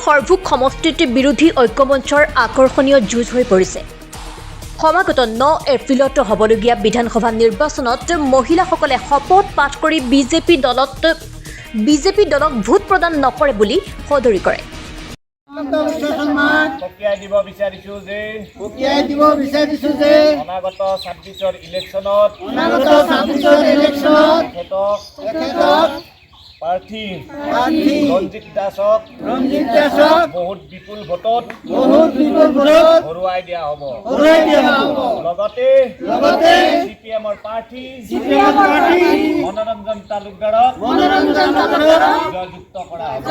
সৰভোগ সমষ্টিত বিৰোধী ঐক্যমঞ্চৰ আকৰ্ষণীয় যুঁজ হৈ পৰিছে। সমাগত 9 এপ্ৰিলত হ'বলগীয়া বিধানসভা নিৰ্বাচনত মহিলাসকলে শপত পাঠ কৰি বিজেপি দলক ভোট প্ৰদান নকৰে বুলি সদৰি কৰে। অনাগত 26 ইলেকশ্যনত প্ৰাৰ্থী ৰঞ্জিত দাসক বহুত বিপুল ভোটত হৰুৱাই দিয়া হ'ব। লগতে CPMৰ প্ৰাৰ্থী মনোৰঞ্জন তালুকদাৰক জয়যুক্ত কৰা হ'ব।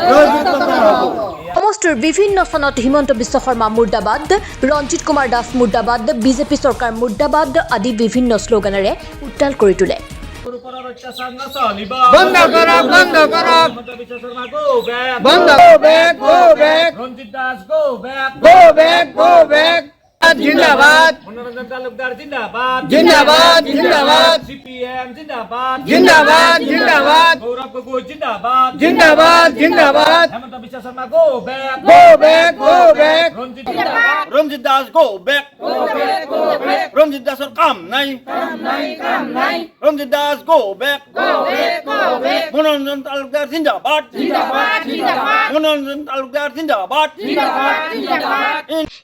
সমষ্টিৰ বিভিন্ন স্থানত হিমন্ত বিশ্ব শৰ্মা মুৰ্দাবাদ, ৰঞ্জিত কুমাৰ দাস মুৰ্দাবাদ, বিজেপি চৰকাৰ মুৰ্দাবাদ আদি বিভিন্ন শ্লোগানেৰে উত্তাল কৰি তোলে। রঞ্জিত দাস গো ব্যাক জিন্দাবাদ মনোরঞ্জন তালুকদার জিন্দাবাদ CPM জিন্দাবাদ গৌরব গগৈ জিন্দাবাদ হেমন্ত বিশ্ব শর্মা গো ব্যাক রঞ্জিত দাস গো ব্যাক রঞ্জিত দাসের কাম নাই রঞ্জিত দাস গো ব্যাক মনোরঞ্জন তালুকদার জিন্দাবাদ মনোরঞ্জন তালুকদার জিন্দাবাদ।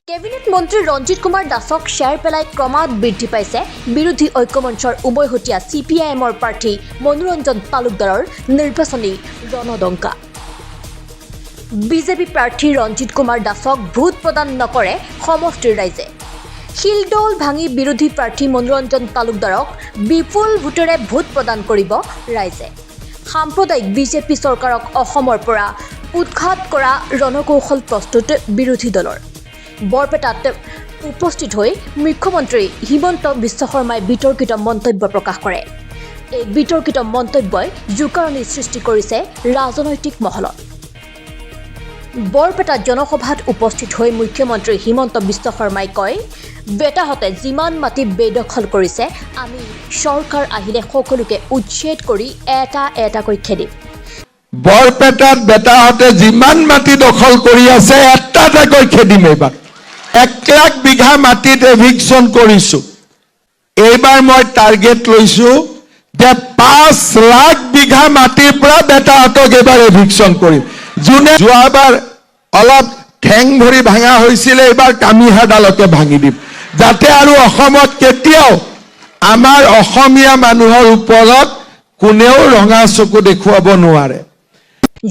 কেবিনেট মন্ত্ৰী ৰঞ্জিত কুমাৰ দাসক শ্বেয়াৰ পেলাই ক্ৰমাৎ বৃদ্ধি পাইছে বিৰোধী ঐক্যমঞ্চৰ উমৈহতীয়া CPIMৰ প্ৰাৰ্থী মনোৰঞ্জন তালুকদাৰৰ নিৰ্বাচনী ৰণদংকা। বিজেপি প্ৰাৰ্থী ৰঞ্জিত কুমাৰ দাসক ভোট প্ৰদান নকৰে সমষ্টিৰ ৰাইজে। শিলদৌল ভাঙি বিৰোধী প্ৰাৰ্থী মনোৰঞ্জন তালুকদাৰক বিপুল ভোটেৰে ভোট প্ৰদান কৰিব ৰাইজে। সাম্প্ৰদায়িক বিজেপি চৰকাৰক অসমৰ পৰা উৎখাত কৰা ৰণকৌশল প্ৰস্তুত বিৰোধী দলৰ। বৰপেটাত উপস্থিত হৈ মুখ্যমন্ত্ৰী হিমন্ত বিশ্ব শৰ্মাই বিতৰ্কিত মন্তব্য প্ৰকাশ কৰে। এই বিতৰ্কিত মন্তব্যই জোকাৰণিৰ সৃষ্টি কৰিছে ৰাজনৈতিক মহলত। বৰপেটা জনসভাত উপস্থিত হৈ মুখ্যমন্ত্ৰী হিমন্ত বিশ্ব শৰ্মাই কয়, বেটাহঁতে যিমান মাটি বেদখল কৰিছে আমি চৰকাৰ আহিলে সকলোকে উচ্ছেদ কৰি এটা এটাকৈ খেদিম। বৰপেটাত বেটাহঁতে যিমান মাটি দখল কৰি আছে এটা এটাকৈ খেদিম। এইবাৰ 1 লাখ বিঘা মাটিত এভিকশ্যন কৰিছো। এইবাৰ মই টাৰ্গেট লৈছো যে 5 লাখ বিঘা মাটিৰ পৰা বেটাহঁতক এইবাৰ এভিকশ্যন কৰিম। যোনে যোৱাবাৰ অলপ ঠেং ভৰি ভাঙা হৈছিলে এইবাৰ কামিহাডালকে ভাঙি দিম, যাতে আৰু অসমত কেতিয়াও আমাৰ অসমীয়া মানুহৰ ওপৰত কোনেও ৰঙা চকু দেখুৱাব নোৱাৰে।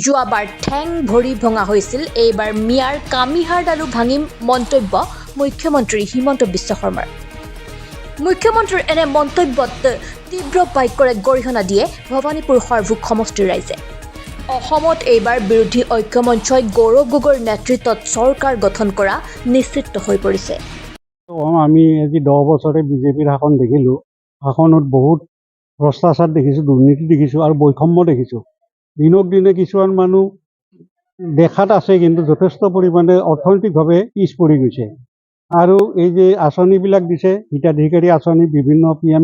যোৱাবাৰ ঠেং ভৰি ভঙা হৈছিল, এইবাৰ মিয়াৰ কামিহাৰডালো ভাঙিম মন্তব্য মুখ্যমন্ত্ৰী হিমন্ত বিশ্ব শৰ্মাৰ। মুখ্যমন্ত্ৰীৰ এনে মন্তব্যত তীব্ৰ বাক্যৰে গৰিহণা দিয়ে ভৱানীপুৰ সৰভোগ সমষ্টিৰ ৰাইজে। অসমত এইবাৰ বিৰোধী ঐক্যমঞ্চই গৌৰৱ গগৈৰ নেতৃত্বত চৰকাৰ গঠন কৰা নিশ্চিত হৈ পৰিছে। আমি আজি 10 বছৰে বিজেপিৰ শাসন দেখিলোঁ। শাসনত বহুত ভ্ৰষ্টাচাৰ দেখিছোঁ, দুৰ্নীতি দেখিছোঁ আৰু বৈষম্য দেখিছোঁ। দিনক দিনে কিছুমান মানুহ দেখাত আছে কিন্তু যথেষ্ট পৰিমাণে অৰ্থনৈতিকভাৱে পিছ পৰি গৈছে। আৰু এই যে আঁচনিবিলাক দিছে, হিতাধিকাৰী আঁচনি, বিভিন্ন PM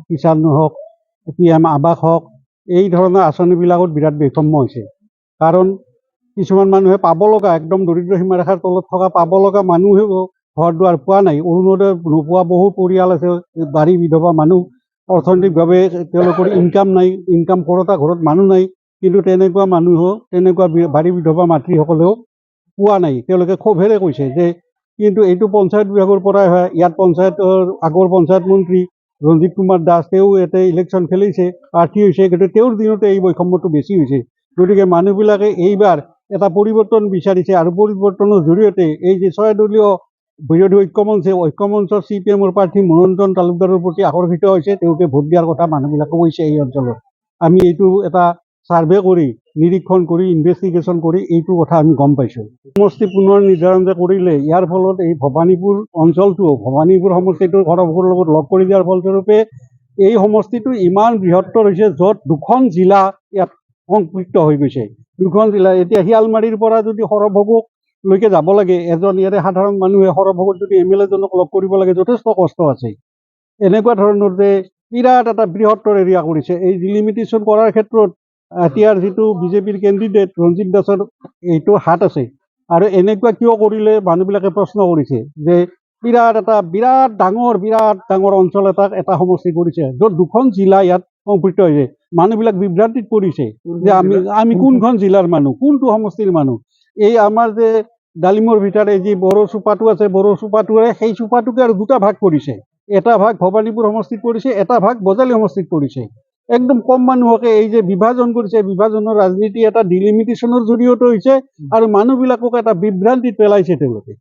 কিষাণ হওক, PM আৱাস হওক, এই ধৰণৰ আঁচনিবিলাকত বিৰাট বৈষম্য হৈছে। কাৰণ কিছুমান মানুহে পাব লগা, একদম দৰিদ্ৰ সীমাৰেখাৰ তলত থকা পাব লগা মানুহে ঘৰ দুৱাৰ পোৱা নাই। অৰুণোদয় নোপোৱা বহু পৰিয়াল আছে, বাৰী বিধৱা মানুহ, অৰ্থনৈতিকভাৱে তেওঁলোকৰ ইনকাম নাই, ইনকাম কৰোঁতা ঘৰত মানুহ নাই, কিন্তু তেনেকুৱা মানুহো, তেনেকুৱা বাৰী বিধৱা মাতৃসকলেও পোৱা নাই। তেওঁলোকে ক্ষোভেৰে কৈছে যে কিন্তু এইটো পঞ্চায়ত বিভাগৰ পৰাই হয়। ইয়াত পঞ্চায়তৰ আগৰ পঞ্চায়ত মন্ত্ৰী ৰঞ্জিত কুমাৰ দাস তেওঁ ইয়াতে ইলেকশ্যন খেলিছে, প্ৰাৰ্থী হৈছে, কিন্তু তেওঁৰ দিনতে এই বৈষম্যটো বেছি হৈছে। গতিকে মানুহবিলাকে এইবাৰ এটা পৰিৱৰ্তন বিচাৰিছে আৰু পৰিৱৰ্তনৰ জৰিয়তে এই যে 6 দলীয় বিৰোধী ঐক্যমঞ্চৰ CPMৰ প্ৰাৰ্থী মনোৰঞ্জন তালুকদাৰৰ প্ৰতি আকৰ্ষিত হৈছে। তেওঁলোকে ভোট দিয়াৰ কথা মানুহবিলাকে কৈছে। এই অঞ্চলত আমি এইটো এটা ছাৰ্ভে কৰি, নিৰীক্ষণ কৰি, ইনভেষ্টিগেশ্যন কৰি এইটো কথা আমি গম পাইছোঁ। সমষ্টি পুনৰ নিৰ্ধাৰণ যে কৰিলে, ইয়াৰ ফলত এই ভৱানীপুৰ অঞ্চলটো, ভৱানীপুৰ সমষ্টিটোৰ সৰভোগৰ লগত লগ কৰি দিয়াৰ ফলস্বৰূপে এই সমষ্টিটো ইমান বৃহত্তৰ হৈছে, য'ত 2খন জিলা ইয়াত সংপৃক্ত হৈ গৈছে। 2খন জিলা এতিয়া শিয়ালমাৰীৰ পৰা যদি সৰভোগলৈকে যাব লাগে, এজন ইয়াৰে সাধাৰণ মানুহে সৰভোগত যদি MLA জনক লগ কৰিব লাগে, যথেষ্ট কষ্ট আছে। এনেকুৱা ধৰণৰ যে বিৰাট এটা বৃহত্তৰ এৰিয়া কৰিছে। এই ডিলিমিটেশ্যন কৰাৰ ক্ষেত্ৰত এতিয়াৰ যিটো বিজেপিৰ কেণ্ডিডেট ৰঞ্জিত দাসৰ এইটো হাত আছে। আৰু এনেকুৱা কিয় কৰিলে মানুহবিলাকে প্ৰশ্ন কৰিছে যে বিৰাট ডাঙৰ অঞ্চল এটা সমষ্টি কৰিছে য'ত 2খন জিলা ইয়াত সংপৃক্ত হৈছে। মানুহবিলাক বিভ্ৰান্তিত পৰিছে যে আমি কোনখন জিলাৰ মানুহ, কোনটো সমষ্টিৰ মানুহ। এই আমাৰ যে ডালিমৰ ভিতৰে যি বড়ো চুপাটো আছে, বড়ো চুপাটোৰে সেই চুপাটোকে আৰু 2টা ভাগ কৰিছে। এটা ভাগ ভবানীপুৰ সমষ্টিত পৰিছে, এটা ভাগ বজালী সমষ্টিত পৰিছে। একদম কম মানুহকে এই যে বিভাজন কৰিছে, বিভাজনৰ ৰাজনীতি এটা ডিলিমিটেশ্যনৰ জৰিয়তে হৈছে আৰু মানুহবিলাকক এটা বিভ্ৰান্তিত পেলাইছে তেওঁলোকে।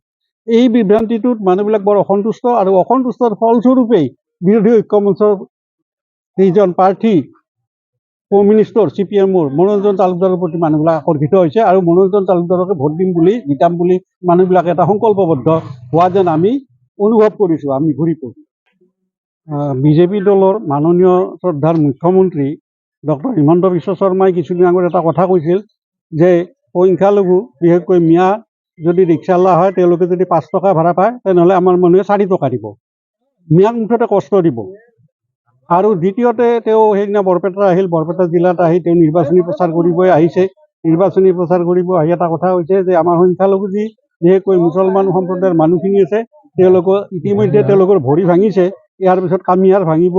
এই বিভ্ৰান্তিটোত মানুহবিলাক বৰ অসন্তুষ্ট আৰু অসন্তুষ্টৰ ফলস্বৰূপেই বিৰোধী ঐক্যমঞ্চৰ যিজন প্ৰাৰ্থী হোম মিনিষ্টাৰ CPM-ৰ মনোৰঞ্জন তালুকদাৰৰ প্ৰতি মানুহবিলাক আকৰ্ষিত হৈছে আৰু মনোৰঞ্জন তালুকদাৰকে ভোট দিম বুলি জিকাম বুলি মানুহবিলাকে এটা সংকল্পবদ্ধ হোৱা যেন আমি অনুভৱ কৰিছোঁ। আমি ঘূৰি পৰি বিজেপি দলৰ মাননীয় শ্ৰদ্ধাৰ মুখ্যমন্ত্ৰী ডক্টৰ হিমন্ত বিশ্ব শৰ্মাই কিছুদিন আগত এটা কথা কৈছিল যে সংখ্যালঘু বিশেষকৈ মিয়া যদি ৰিক্সাৱালা হয়, তেওঁলোকে যদি 5 টকা ভাড়া পায় তেনেহ'লে আমাৰ মানুহে 4 টকা দিব, মিয়াক মুঠতে কষ্ট দিব। আৰু দ্বিতীয়তে তেওঁ সেইদিনা বৰপেটা আহিল, বৰপেটা জিলাত আহি তেওঁ নিৰ্বাচনী প্ৰচাৰ কৰিবই আহিছে। নিৰ্বাচনী প্ৰচাৰ কৰিব আহি এটা কথা হৈছে যে আমাৰ সংখ্যালঘু যি বিশেষকৈ মুছলমান সম্প্ৰদায়ৰ মানুহখিনি আছে, তেওঁলোকৰ ইতিমধ্যে তেওঁলোকৰ ভৰি ভাঙিছে। ইয়াৰ পিছত কামিহাৰ ভাঙিব,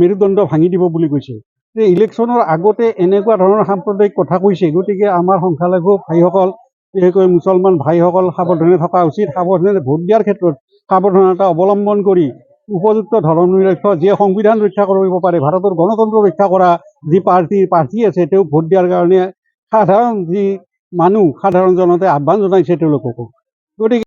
মেৰুদণ্ড ভাঙি দিব বুলি কৈছে। এই ইলেকশ্যনৰ আগতে এনেকুৱা ধৰণৰ সাম্প্ৰদায়িক কথা কৈছে। গতিকে আমাৰ সংখ্যালঘু ভাইসকল, বিশেষকৈ মুছলমান ভাইসকল সাৱধানে থকা উচিত। সাৱধানে ভোট দিয়াৰ ক্ষেত্ৰত সাৱধানতা অৱলম্বন কৰি উপযুক্ত ধৰ্মনিৰপেক্ষ যিয়ে সংবিধান ৰক্ষা কৰিব পাৰে, ভাৰতৰ গণতন্ত্ৰ ৰক্ষা কৰা যি প্ৰাৰ্থী আছে, তেওঁক ভোট দিয়াৰ কাৰণে সাধাৰণ যি মানুহ, সাধাৰণ জনতাই আহ্বান জনাইছে তেওঁলোককো। গতিকে